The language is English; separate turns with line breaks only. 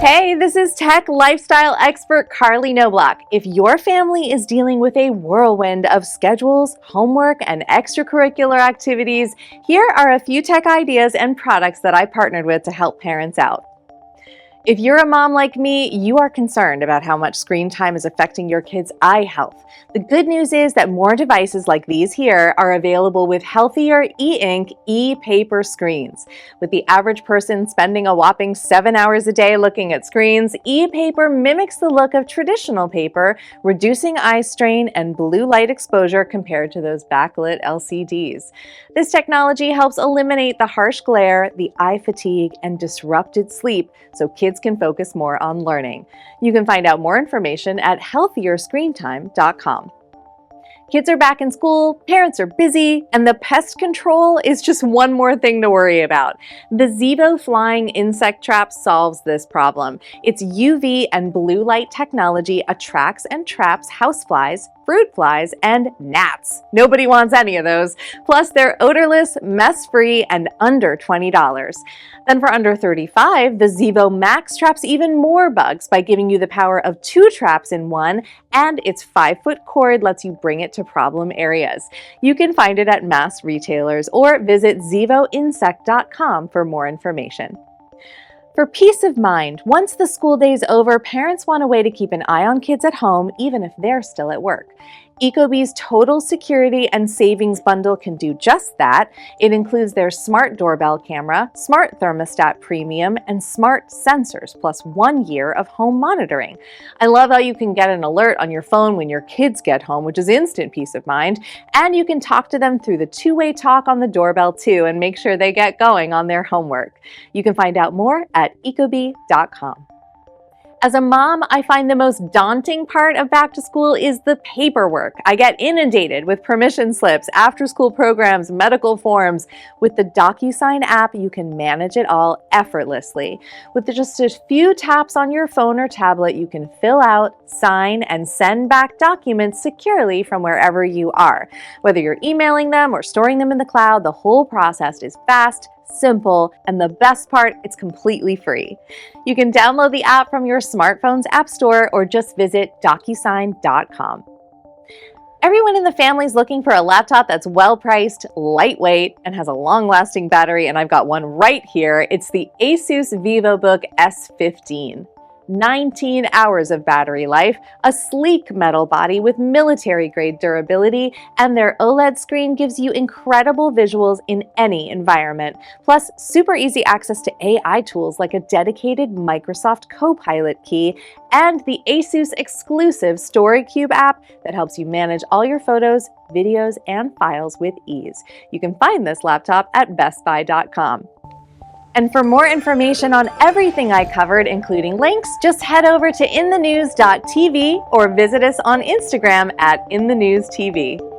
Hey, this is tech lifestyle expert Carley Knobloch. If your family is dealing with a whirlwind of schedules, homework, and extracurricular activities, here are a few tech ideas and products that I partnered with to help parents out. If you're a mom like me, you are concerned about how much screen time is affecting your kids' eye health. The good news is that more devices like these here are available with healthier e-ink, e-paper screens. With the average person spending a whopping 7 hours a day looking at screens, e-paper mimics the look of traditional paper, reducing eye strain and blue light exposure compared to those backlit LCDs. This technology helps eliminate the harsh glare, the eye fatigue, and disrupted sleep, so kids can focus more on learning. You can find out more information at healthierscreentime.com. Kids are back in school, parents are busy, and the pest control is just one more thing to worry about. The Zevo flying insect trap solves this problem. Its UV and blue light technology attracts and traps houseflies, fruit flies, and gnats. Nobody wants any of those. Plus, they're odorless, mess-free, and under $20. Then for under $35, the Zevo Max traps even more bugs by giving you the power of 2 traps in one, and its 5-foot cord lets you bring it to problem areas. You can find it at mass retailers or visit zevoinsect.com for more information. For peace of mind, once the school day's over, parents want a way to keep an eye on kids at home, even if they're still at work. ecobee's Total Security and Savings Bundle can do just that. It includes their smart doorbell camera, smart thermostat premium, and smart sensors, plus 1 year of home monitoring. I love how you can get an alert on your phone when your kids get home, which is instant peace of mind, and you can talk to them through the 2-way talk on the doorbell too and make sure they get going on their homework. You can find out more at ecobee.com. As a mom, I find the most daunting part of back to school is the paperwork. I get inundated with permission slips, after-school programs, medical forms. With the Docusign app, you can manage it all effortlessly. With just a few taps on your phone or tablet, you can fill out, sign, and send back documents securely from wherever you are. Whether you're emailing them or storing them in the cloud, the whole process is fast, simple, and the best part, it's completely free. You can download the app from your smartphone's app store or just visit Docusign.com. Everyone in the family is looking for a laptop that's well-priced, lightweight, and has a long-lasting battery, and I've got one right here. It's the Asus VivoBook S15. 19 hours of battery life, a sleek metal body with military-grade durability, and their OLED screen gives you incredible visuals in any environment. Plus, super easy access to AI tools like a dedicated Microsoft Copilot key and the Asus exclusive StoryCube app that helps you manage all your photos, videos, and files with ease. You can find this laptop at bestbuy.com. And for more information on everything I covered, including links, just head over to inthenews.tv or visit us on Instagram at inthenewstv.